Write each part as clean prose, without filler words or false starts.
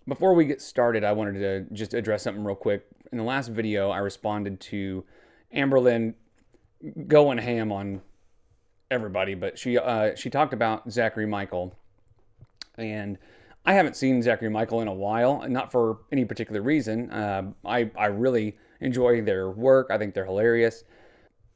Before we get started, I wanted to just address something real quick. In the last video, I responded to Amberlynn going ham on everybody, but she talked about Zachary Michael, and I haven't seen Zachary Michael in a while, not for any particular reason. I really enjoy their work. I think they're hilarious.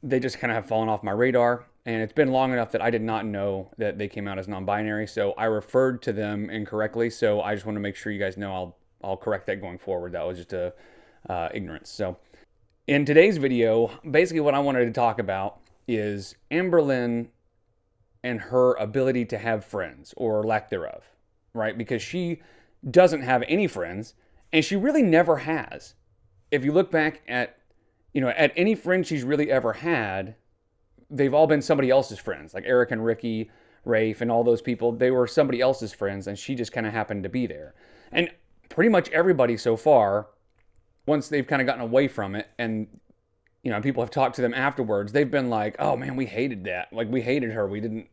They just kind of have fallen off my radar, and it's been long enough that I did not know that they came out as non-binary, so I referred to them incorrectly. So I just want to make sure you guys know I'll correct that going forward. That was just a ignorance. So in today's video, basically what I wanted to talk about is Amberlynn and her ability to have friends, or lack thereof, right? Because she doesn't have any friends, and she really never has. If you look back at, at any friend she's really ever had, they've all been somebody else's friends, like Eric and Ricky, Rafe, and all those people. They were somebody else's friends, and she just kind of happened to be there. And pretty much everybody so far, once they've kind of gotten away from it, and people have talked to them afterwards, they've been like, oh man, we hated that. Like, we hated her. We didn't,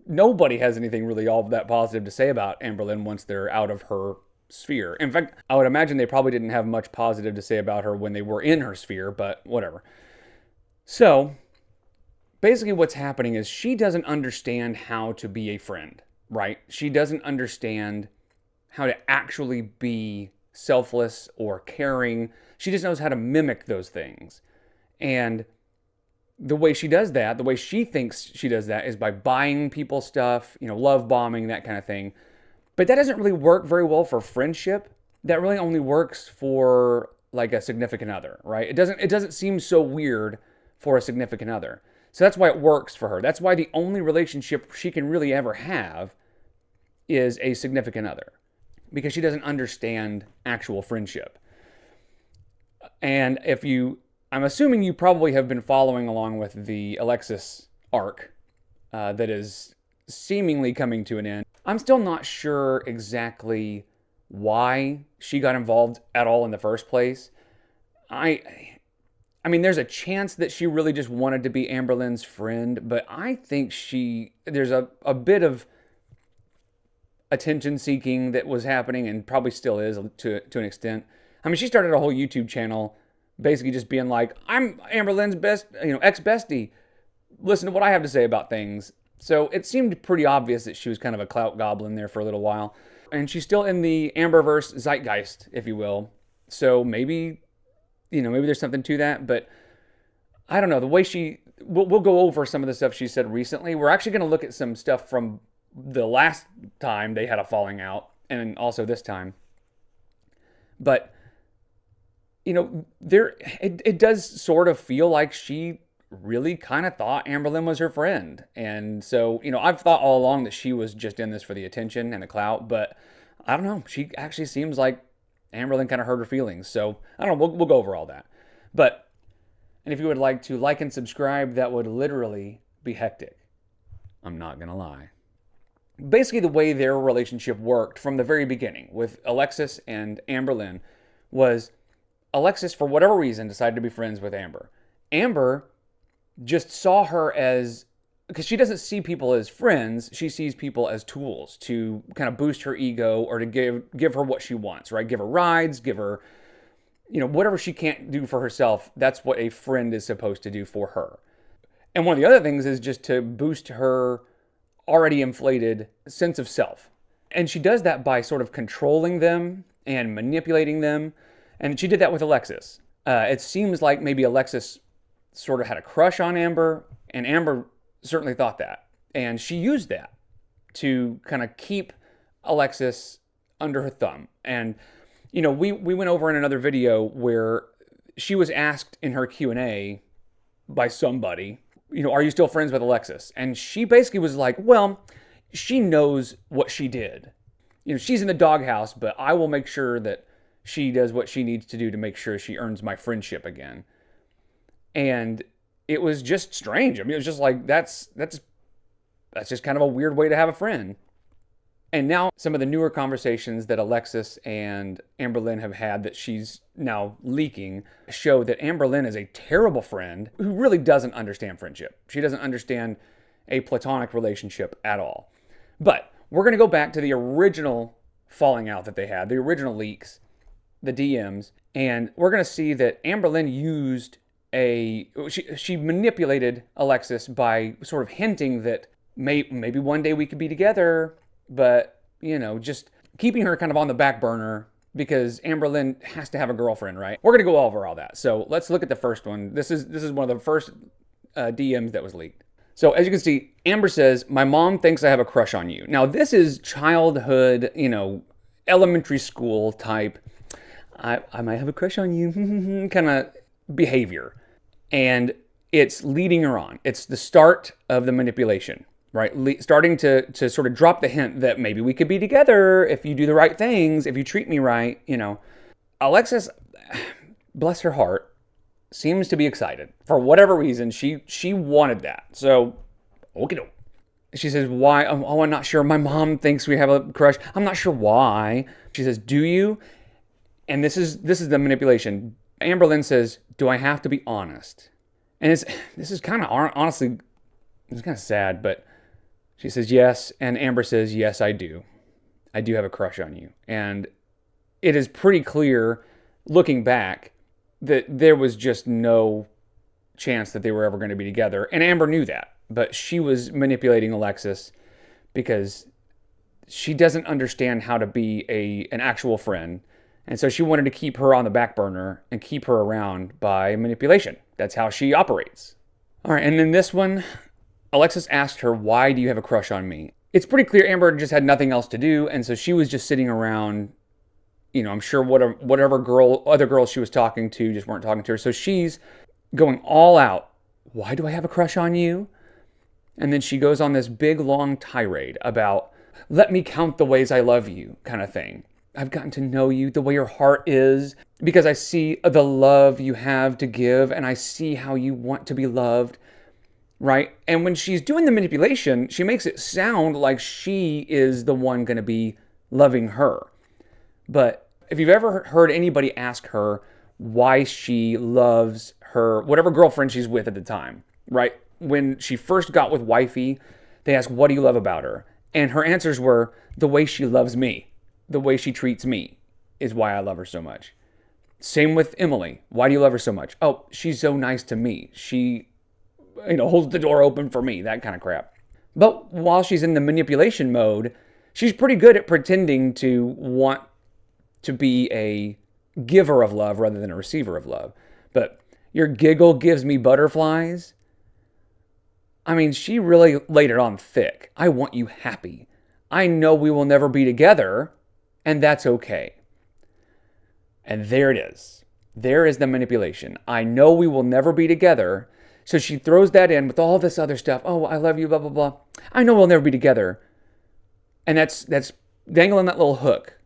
nobody has anything really all that positive to say about Amberlynn once they're out of her sphere. In fact, I would imagine they probably didn't have much positive to say about her when they were in her sphere, but whatever. So basically what's happening is she doesn't understand how to be a friend, right? She doesn't understand how to actually be selfless or caring. She just knows how to mimic those things. And the way she does that, the way she thinks she does that, is by buying people stuff, love bombing, that kind of thing. But that doesn't really work very well for friendship. That really only works for like a significant other, right? It doesn't seem so weird for a significant other. So that's why it works for her. That's why the only relationship she can really ever have is a significant other, because she doesn't understand actual friendship. And I'm assuming you probably have been following along with the Alexis arc that is seemingly coming to an end. I'm still not sure exactly why she got involved at all in the first place. I mean, there's a chance that she really just wanted to be Amberlynn's friend, but I think there's a bit of attention seeking that was happening, and probably still is to an extent. I mean, she started a whole YouTube channel basically just being like, I'm Amberlynn's best, ex-bestie. Listen to what I have to say about things. So it seemed pretty obvious that she was kind of a clout goblin there for a little while. And she's still in the Amberverse zeitgeist, if you will. So maybe there's something to that. But I don't know. The way we'll go over some of the stuff she said recently. We're actually going to look at some stuff from the last time they had a falling out, and also this time. But it does sort of feel like she really kind of thought Amberlynn was her friend. And so, I've thought all along that she was just in this for the attention and the clout, but I don't know. She actually seems like Amberlynn kind of hurt her feelings. So I don't know. We'll go over all that. And if you would like to like and subscribe, that would literally be hectic. I'm not going to lie. Basically, the way their relationship worked from the very beginning with Alexis and Amberlynn was Alexis, for whatever reason, decided to be friends with Amber. Amber just saw her as, because she doesn't see people as friends, she sees people as tools to kind of boost her ego, or to give her what she wants, right? Give her rides, give her, whatever she can't do for herself. That's what a friend is supposed to do for her. And one of the other things is just to boost her already inflated sense of self. And she does that by sort of controlling them and manipulating them. And she did that with Alexis. It seems like maybe Alexis sort of had a crush on Amber, and Amber certainly thought that. And she used that to kind of keep Alexis under her thumb. And, we went over in another video where she was asked in her Q&A by somebody, are you still friends with Alexis? And she basically was like, well, she knows what she did. She's in the doghouse, but I will make sure that she does what she needs to do to make sure she earns my friendship again. And it was just strange. I mean, it was just like, that's just kind of a weird way to have a friend. And now some of the newer conversations that Alexis and Amberlynn have had that she's now leaking show that Amberlynn is a terrible friend who really doesn't understand friendship. She doesn't understand a platonic relationship at all. But we're going to go back to the original falling out that they had, the original leaks, the DMs, and we're going to see that Amberlynn used she manipulated Alexis by sort of hinting that maybe one day we could be together, but, just keeping her kind of on the back burner because Amberlynn has to have a girlfriend, right? We're going to go over all that. So let's look at the first one. This is one of the first DMs that was leaked. So as you can see, Amber says, "My mom thinks I have a crush on you." Now this is childhood, elementary school type, I might have a crush on you kind of behavior. And it's leading her on. It's the start of the manipulation, right? Starting to sort of drop the hint that maybe we could be together if you do the right things, if you treat me right, Alexis, bless her heart, seems to be excited. For whatever reason, she wanted that. So, okay. She says, "Why? Oh, I'm not sure. My mom thinks we have a crush. I'm not sure why." She says, "Do you?" And this is the manipulation. Amberlynn says, "Do I have to be honest?" And this is kind of, honestly, it's kind of sad, but she says yes, and Amber says, "Yes, I do. I do have a crush on you." And it is pretty clear, looking back, that there was just no chance that they were ever going to be together. And Amber knew that, but she was manipulating Alexis because she doesn't understand how to be an actual friend. And so she wanted to keep her on the back burner and keep her around by manipulation. That's how she operates. All right, and then this one, Alexis asked her, "Why do you have a crush on me?" It's pretty clear Amber just had nothing else to do, and so she was just sitting around, I'm sure whatever other girls she was talking to just weren't talking to her. So she's going all out. "Why do I have a crush on you?" And then she goes on this big, long tirade about, "Let me count the ways I love you," kind of thing. "I've gotten to know you, the way your heart is, because I see the love you have to give, and I see how you want to be loved," right? And when she's doing the manipulation, she makes it sound like she is the one going to be loving her. But if you've ever heard anybody ask her why she loves her, whatever girlfriend she's with at the time, right? When she first got with Wifey, they asked, "What do you love about her?" And her answers were, "The way she loves me. The way she treats me is why I love her so much." Same with Emily. "Why do you love her so much?" "Oh, she's so nice to me. She, holds the door open for me," that kind of crap. But while she's in the manipulation mode, she's pretty good at pretending to want to be a giver of love rather than a receiver of love. But "your giggle gives me butterflies." I mean, she really laid it on thick. "I want you happy. I know we will never be together, and that's okay." And there it is. There is the manipulation. "I know we will never be together." So she throws that in with all this other stuff. "Oh, I love you, blah, blah, blah. I know we'll never be together." And that's dangling that little hook,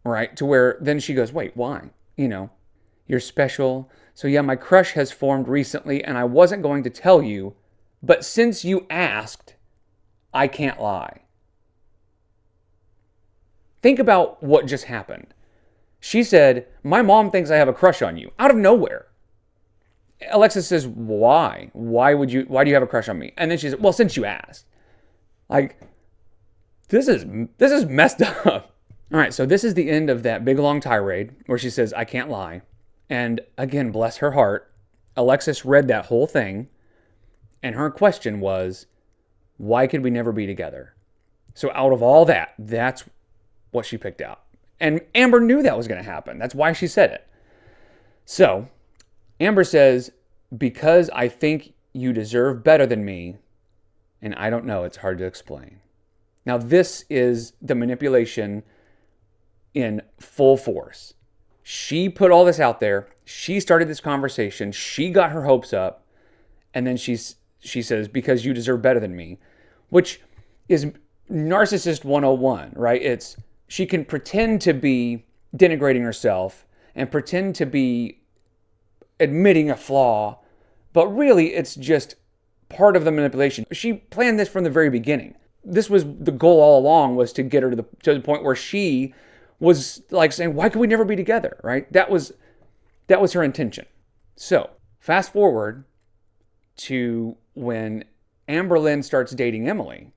right? To where then she goes, "Wait, why? You're special. So yeah, my crush has formed recently, and I wasn't going to tell you, but since you asked, I can't lie." Think about what just happened. She said, "My mom thinks I have a crush on you," out of nowhere. Alexis says, "Why? Why do you have a crush on me?" And then she said, "Well, since you asked." Like, this is messed up. All right, so this is the end of that big long tirade where she says, "I can't lie." And again, bless her heart, Alexis read that whole thing, and her question was, why could we never be together? So out of all that, that's what she picked out. And Amber knew that was going to happen. That's why she said it. So Amber says, "Because I think you deserve better than me, and I don't know, it's hard to explain." Now this is the manipulation in full force. She put all this out there. She started this conversation. She got her hopes up. And then she says, "Because you deserve better than me," which is narcissist 101, right? It's she can pretend to be denigrating herself and pretend to be admitting a flaw, but really it's just part of the manipulation. She planned this from the very beginning. This was the goal all along, was to get her to the point where she was like saying, "Why could we never be together?" Right? That was her intention. So fast forward to when Amberlynn starts dating Emily,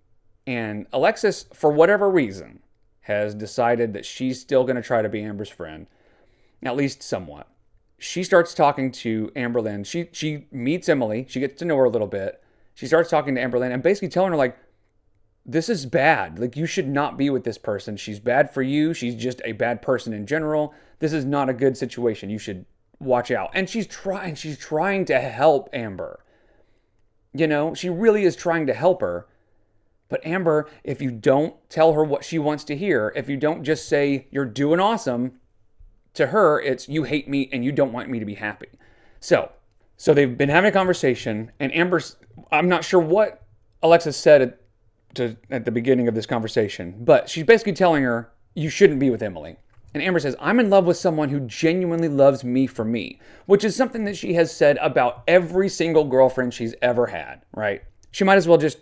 and Alexis, for whatever reason, has decided that she's still going to try to be Amber's friend, at least somewhat. She starts talking to Amberlynn. She meets Emily. She gets to know her a little bit. She starts talking to Amberlynn and basically telling her, like, this is bad. Like, you should not be with this person. She's bad for you. She's just a bad person in general. This is not a good situation. You should watch out. And she's trying to help Amber. You know, she really is trying to help her. But Amber, if you don't tell her what she wants to hear, if you don't just say you're doing awesome, to her, it's you hate me and you don't want me to be happy. So they've been having a conversation, and Amber's, I'm not sure what Alexis said at the beginning of this conversation, but she's basically telling her, you shouldn't be with Emily. And Amber says, I'm in love with someone who genuinely loves me for me, which is something that she has said about every single girlfriend she's ever had, right? She might as well just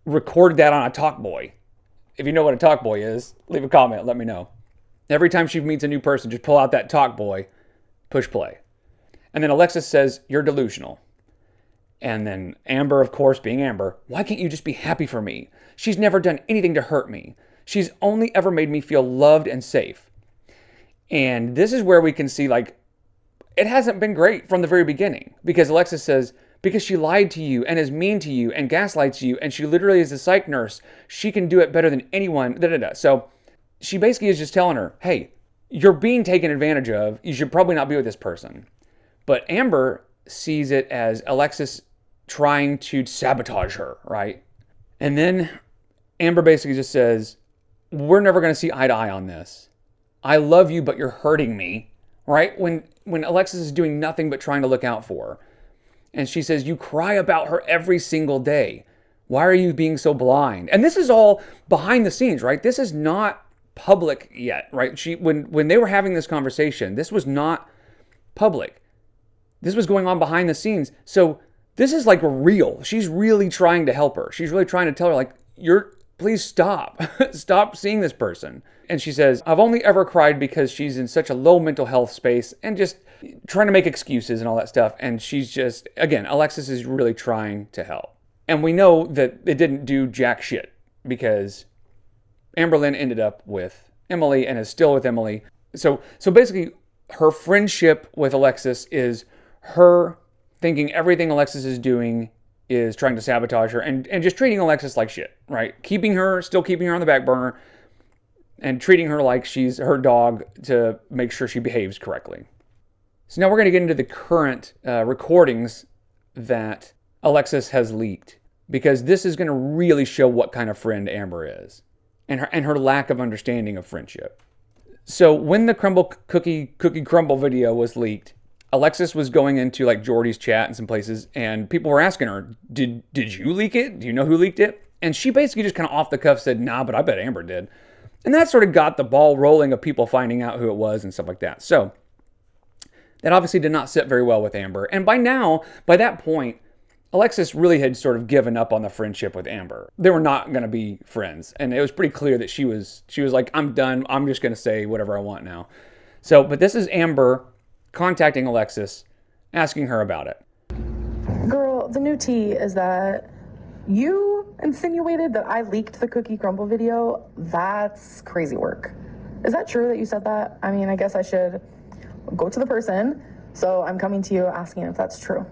record that on a talk boy. If you know what a talk boy is, leave a comment, let me know. Every time she meets a new person, just pull out that talk boy, push play. And then Alexis says, you're delusional. And then Amber, of course, being Amber, why can't you just be happy for me? She's never done anything to hurt me. She's only ever made me feel loved and safe. And this is where we can see, like, it hasn't been great from the very beginning. Because Alexis says, because she lied to you and is mean to you and gaslights you, and she literally is a psych nurse. She can do it better than anyone. So she basically is just telling her, hey, you're being taken advantage of. You should probably not be with this person. But Amber sees it as Alexis trying to sabotage her, right? And then Amber basically just says, we're never going to see eye to eye on this. I love you, but you're hurting me, right? When Alexis is doing nothing but trying to look out for her. And she says, you cry about her every single day. Why are you being so blind? And this is all behind the scenes, right? This is not public yet, right? When they were having this conversation, this was not public. This was going on behind the scenes. So this is like real. She's really trying to help her. She's really trying to tell her, like, please stop. Stop seeing this person. And she says, I've only ever cried because she's in such a low mental health space and just trying to make excuses and all that stuff. And she's just, again, Alexis is really trying to help. And we know that it didn't do jack shit because Amberlynn ended up with Emily and is still with Emily. So basically, her friendship with Alexis is her thinking everything Alexis is doing is trying to sabotage her and just treating Alexis like shit, right? Still keeping her on the back burner and treating her like she's her dog to make sure she behaves correctly. So now we're going to get into the current recordings that Alexis has leaked, because this is going to really show what kind of friend Amber is and her lack of understanding of friendship. So when the cookie crumble video was leaked, Alexis was going into like Jordy's chat and some places, and people were asking her, did you leak it? Do you know who leaked it? And she basically just kind of off the cuff said, nah, but I bet Amber did. And that sort of got the ball rolling of people finding out who it was and stuff like that. So that obviously did not sit very well with Amber. And by that point, Alexis really had sort of given up on the friendship with Amber. They were not going to be friends. And it was pretty clear that she was like, I'm done. I'm just going to say whatever I want now. So, but this is Amber contacting Alexis, asking her about it. Girl, the new tea is that you insinuated that I leaked the cookie crumble video. That's crazy work. Is that true that you said that? I mean, I guess I should go to the person. So I'm coming to you asking if that's true.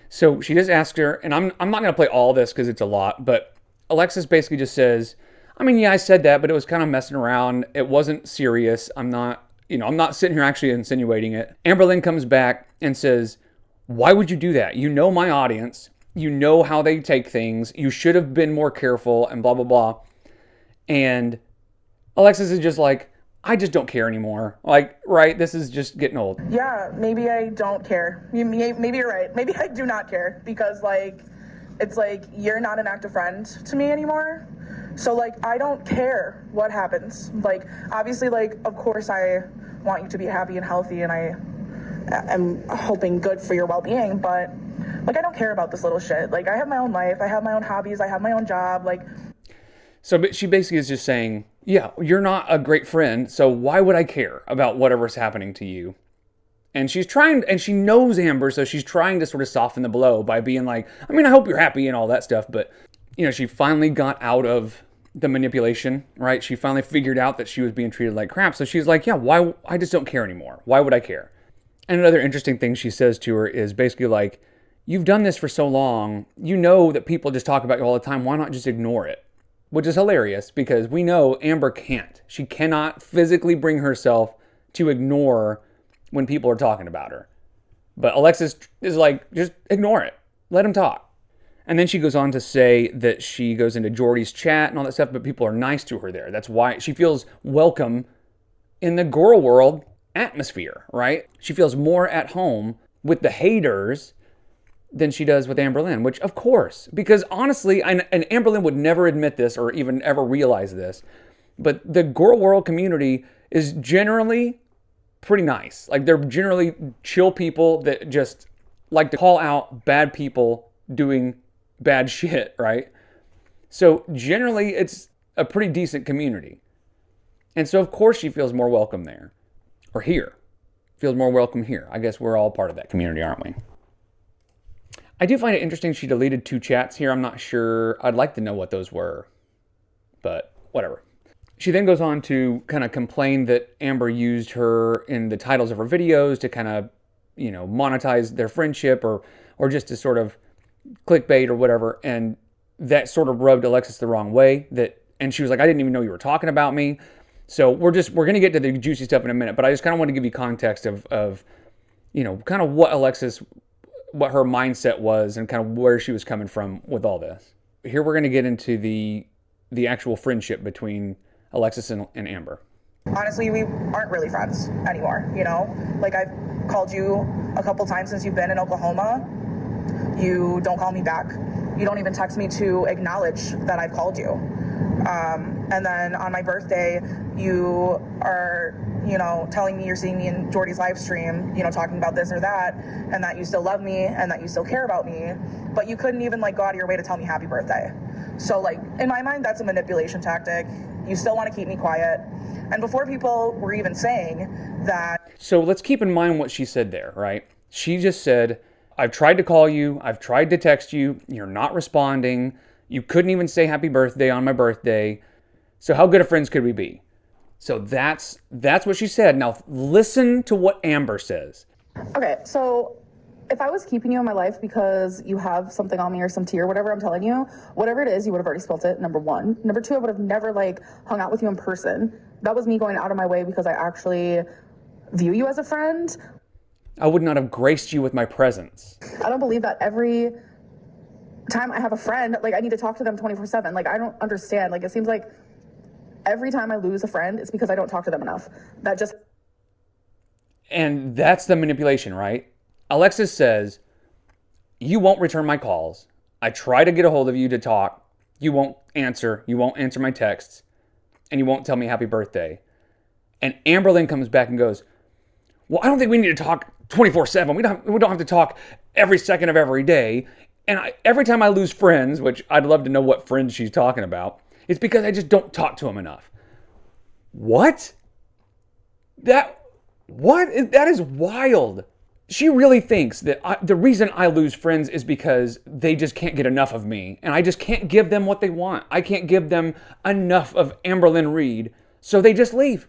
So she just asked her, and I'm not going to play all this because it's a lot, but Alexis basically just says, I mean, yeah, I said that, but it was kind of messing around. It wasn't serious. I'm not sitting here actually insinuating it. Amberlynn comes back and says, why would you do that? You know my audience. You know how they take things. You should have been more careful and blah, blah, blah. And Alexis is just like, I just don't care anymore. Like, right, this is just getting old. Yeah, maybe I don't care. Maybe you're right. Maybe I do not care because, like, it's like you're not an active friend to me anymore. So, like, I don't care what happens. Like, obviously, like, of course I want you to be happy and healthy, and I am hoping good for your well-being, but, like, I don't care about this little shit. Like, I have my own life. I have my own hobbies. I have my own job. Like, so but she basically is just saying, yeah, you're not a great friend, so why would I care about whatever's happening to you? And she's trying, and she knows Amber, so she's trying to sort of soften the blow by being like, I mean, I hope you're happy and all that stuff, but, you know, she finally got out of the manipulation, right? She finally figured out that she was being treated like crap. So she's like, yeah, why? I just don't care anymore. Why would I care? And another interesting thing she says to her is basically like, you've done this for so long. You know that people just talk about you all the time. Why not just ignore it? Which is hilarious because we know Amber can't. She cannot physically bring herself to ignore when people are talking about her. But Alexis is like, just ignore it. Let him talk. And then she goes on to say that she goes into Jordy's chat and all that stuff, but people are nice to her there. That's why she feels welcome in the girl world atmosphere, right? She feels more at home with the haters than she does with Amberlynn, which of course, because honestly, and Amberlynn would never admit this or even ever realize this, but the girl world community is generally pretty nice. Like they're generally chill people that just like to call out bad people doing bad shit, right? So generally it's a pretty decent community. And so of course she feels more welcome there. Or here. Feels more welcome here. I guess we're all part of that community, aren't we? I do find it interesting she deleted 2 chats here. I'm not sure. I'd like to know what those were. But whatever. She then goes on to kind of complain that Amber used her in the titles of her videos to kind of, you know, monetize their friendship or just to sort of clickbait or whatever. And that sort of rubbed Alexis the wrong way. And she was like, I didn't even know you were talking about me. So we're going to get to the juicy stuff in a minute, but I just kind of want to give you context of, you know, kind of what her mindset was and kind of where she was coming from with all this. Here we're going to get into the actual friendship between Alexis and Amber. Honestly, we aren't really friends anymore, you know? Like, I've called you a couple times since you've been in Oklahoma. You don't call me back. You don't even text me to acknowledge that I've called you. And then on my birthday, you are, you know, telling me you're seeing me in Jordy's live stream, you know, talking about this or that, and that you still love me and that you still care about me, but you couldn't even like go out of your way to tell me happy birthday. So like, in my mind, that's a manipulation tactic. You still want to keep me quiet. And before people were even saying that. So let's keep in mind what she said there, right? She just said, I've tried to call you. I've tried to text you. You're not responding. You couldn't even say happy birthday on my birthday. So how good of friends could we be? So that's what she said. Now listen to what Amber says. Okay, so if I was keeping you in my life because you have something on me or some tea or whatever I'm telling you, whatever it is, you would have already spilled it, number one. Number two, I would have never like hung out with you in person. That was me going out of my way because I actually view you as a friend. I would not have graced you with my presence. I don't believe that every time I have a friend, like I need to talk to them 24/7. Like I don't understand. Like it seems like every time I lose a friend, it's because I don't talk to them enough. And that's the manipulation, right? Alexis says, you won't return my calls. I try to get a hold of you to talk. You won't answer. You won't answer my texts. And you won't tell me happy birthday. And Amberlynn comes back and goes, well, I don't think we need to talk 24/7. We don't have to talk every second of every day. And every time I lose friends, which I'd love to know what friends she's talking about, it's because I just don't talk to them enough. What? That is wild. She really thinks that the reason I lose friends is because they just can't get enough of me. And I just can't give them what they want. I can't give them enough of Amberlynn Reid. So they just leave.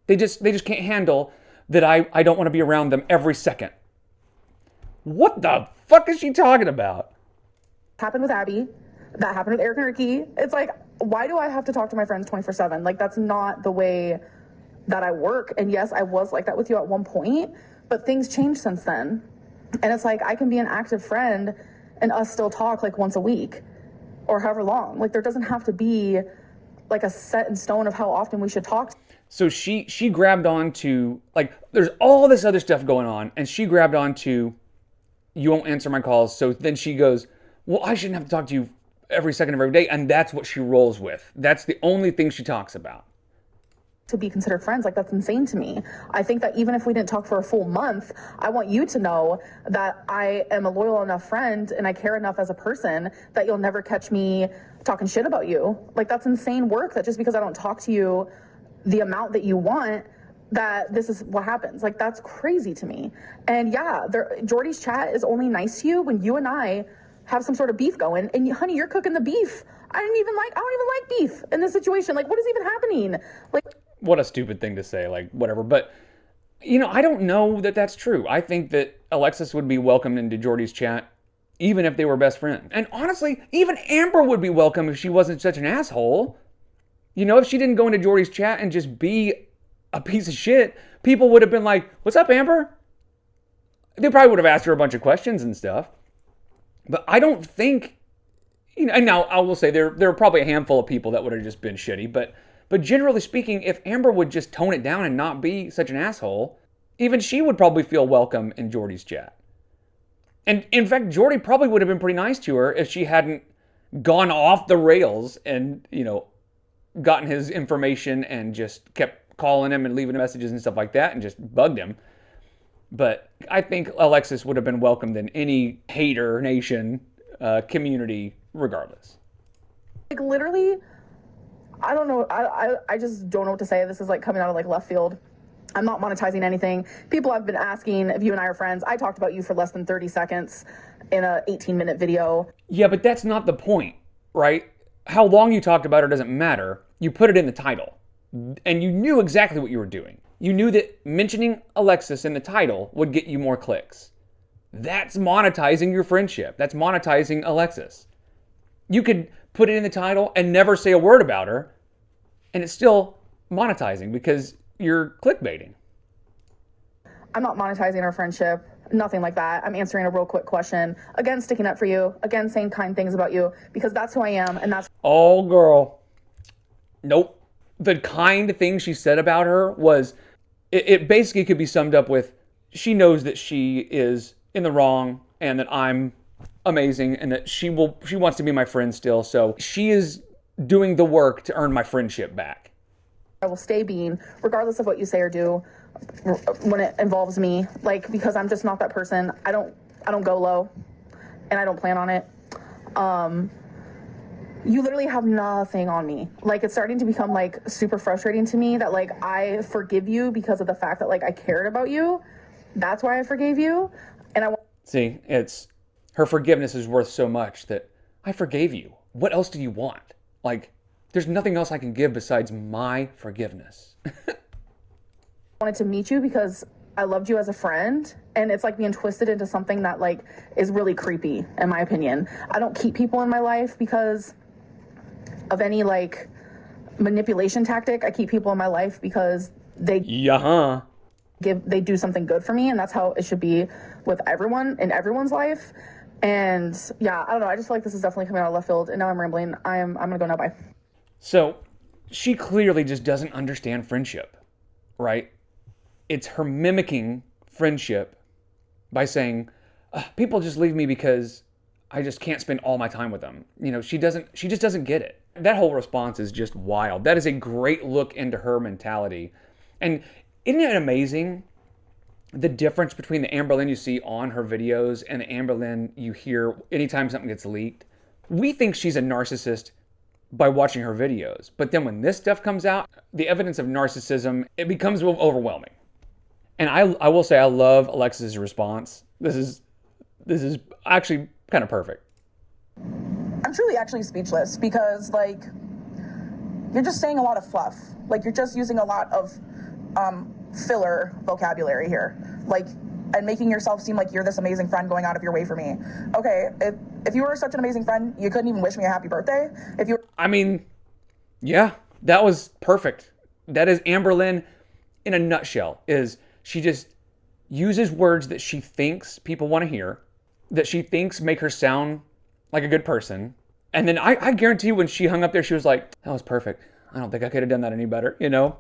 They just can't handle that I don't want to be around them every second. What the fuck is she talking about? Happened with Abby. That happened with Eric and Ricky. It's like, why do I have to talk to my friends 24/7? Like, that's not the way that I work. And yes, I was like that with you at one point, but things changed since then. And it's like, I can be an active friend and us still talk like once a week or however long. Like, there doesn't have to be like a set in stone of how often we should talk. So she grabbed onto, like, there's all this other stuff going on, and she grabbed onto, you won't answer my calls. So then she goes, well, I shouldn't have to talk to you every second of every day. And that's what she rolls with. That's the only thing she talks about. To be considered friends, like that's insane to me. I think that even if we didn't talk for a full month, I want you to know that I am a loyal enough friend and I care enough as a person that you'll never catch me talking shit about you. Like, that's insane work, that just because I don't talk to you the amount that you want, that this is what happens. Like, that's crazy to me. And yeah, Jordy's chat is only nice to you when you and I have some sort of beef going. And honey, you're cooking the beef. I don't even like beef in this situation. Like, what is even happening? Like, what a stupid thing to say, like, whatever. But, you know, I don't know that that's true. I think that Alexis would be welcomed into Jordy's chat even if they were best friends. And honestly, even Amber would be welcome if she wasn't such an asshole. You know, if she didn't go into Jordy's chat and just be a piece of shit, people would have been like, what's up, Amber? They probably would have asked her a bunch of questions and stuff. But I don't think, you know, and now I will say there are probably a handful of people that would have just been shitty, but generally speaking, if Amber would just tone it down and not be such an asshole, even she would probably feel welcome in Jordy's chat. And in fact, Jordy probably would have been pretty nice to her if she hadn't gone off the rails and, you know, gotten his information and just kept calling him and leaving messages and stuff like that and just bugged him. But I think Alexis would have been welcomed in any hater nation community regardless. like literally, I don't know. I just don't know what to say. This is like coming out of like left field. I'm not monetizing anything. People have been asking if you and I are friends. I talked about you for less than 30 seconds in a 18-minute video. Yeah, but that's not the point, right? How long you talked about her doesn't matter. You put it in the title. And you knew exactly what you were doing. You knew that mentioning Alexis in the title would get you more clicks. That's monetizing your friendship. That's monetizing Alexis. You could put it in the title and never say a word about her, and it's still monetizing because you're clickbaiting. I'm not monetizing our friendship. Nothing like that. I'm answering a real quick question. Again, sticking up for you. Again, saying kind things about you because that's who I am and that's... Oh, girl. Nope. The kind thing she said about her was, it basically could be summed up with, she knows that she is in the wrong and that I'm amazing and that she wants to be my friend still. So she is doing the work to earn my friendship back. I will stay being, regardless of what you say or do, when it involves me, like, because I'm just not that person. I don't go low, and I don't plan on it. You literally have nothing on me. Like, it's starting to become like super frustrating to me that like I forgive you because of the fact that like I cared about you. That's why I forgave you, and I see, it's her forgiveness is worth so much that I forgave you. What else do you want? Like, there's nothing else I can give besides my forgiveness. wanted to meet you because I loved you as a friend, and it's like being twisted into something that like is really creepy in my opinion. I don't keep people in my life because of any like manipulation tactic. I keep people in my life because they they do something good for me, and that's how it should be with everyone in everyone's life. And yeah, I don't know, I just feel like this is definitely coming out of left field, and now I'm rambling. I'm gonna go now. Bye. So she clearly just doesn't understand friendship, right? It's her mimicking friendship by saying, people just leave me because I just can't spend all my time with them. You know, she just doesn't get it. That whole response is just wild. That is a great look into her mentality. And isn't it amazing the difference between the Amberlynn you see on her videos and the Amberlynn you hear anytime something gets leaked? We think she's a narcissist by watching her videos. But then when this stuff comes out, the evidence of narcissism, it becomes overwhelming. And I will say I love Alexis' response. This is actually kind of perfect. I'm truly actually speechless because like you're just saying a lot of fluff. Like you're just using a lot of filler vocabulary here. Like, and making yourself seem like you're this amazing friend going out of your way for me. Okay, if you were such an amazing friend, you couldn't even wish me a happy birthday? If you I mean, yeah, that was perfect. That is Amberlynn in a nutshell. Is she just uses words that she thinks people want to hear, that she thinks make her sound like a good person. And then I guarantee when she hung up there, she was like, that was perfect. I don't think I could have done that any better, you know?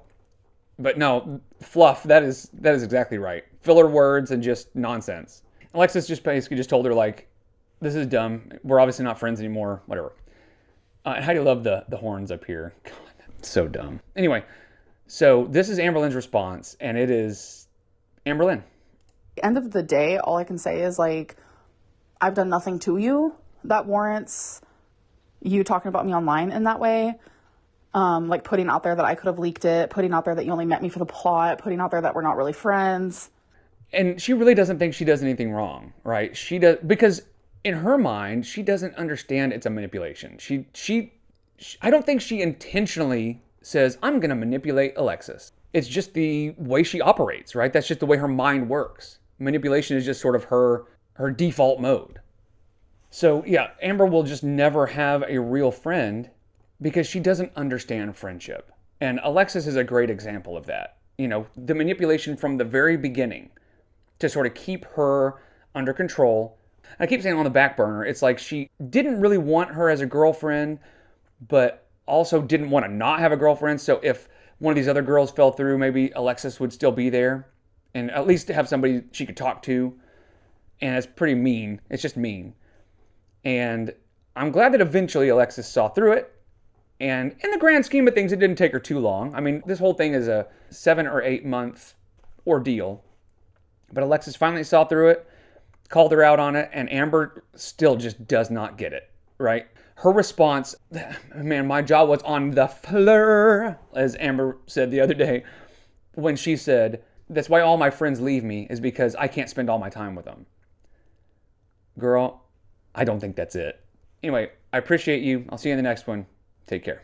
But no, fluff, that is exactly right. Filler words and just nonsense. Alexis just basically just told her, like, this is dumb. We're obviously not friends anymore, whatever. And how do you love the horns up here? God, that's so dumb. Anyway, so this is Amberlynn's response, and it is Amberlynn. At the end of the day, all I can say is like, I've done nothing to you that warrants you talking about me online in that way. Like putting out there that I could have leaked it, putting out there that you only met me for the plot, putting out there that we're not really friends. And she really doesn't think she does anything wrong, right? She does, because in her mind, she doesn't understand it's a manipulation. She I don't think she intentionally says, I'm going to manipulate Alexis. It's just the way she operates, right? That's just the way her mind works. Manipulation is just sort of her default mode. So yeah, Amber will just never have a real friend because she doesn't understand friendship. And Alexis is a great example of that. You know, the manipulation from the very beginning to sort of keep her under control. I keep saying on the back burner. It's like she didn't really want her as a girlfriend, but also didn't want to not have a girlfriend. So if one of these other girls fell through, maybe Alexis would still be there and at least have somebody she could talk to. And it's pretty mean. It's just mean. And I'm glad that eventually Alexis saw through it. And in the grand scheme of things, it didn't take her too long. I mean, this whole thing is a 7 or 8 month ordeal. But Alexis finally saw through it, called her out on it, and Amber still just does not get it, right? Her response, man, my jaw was on the floor, as Amber said the other day, when she said, that's why all my friends leave me, is because I can't spend all my time with them. Girl, I don't think that's it. Anyway, I appreciate you. I'll see you in the next one. Take care.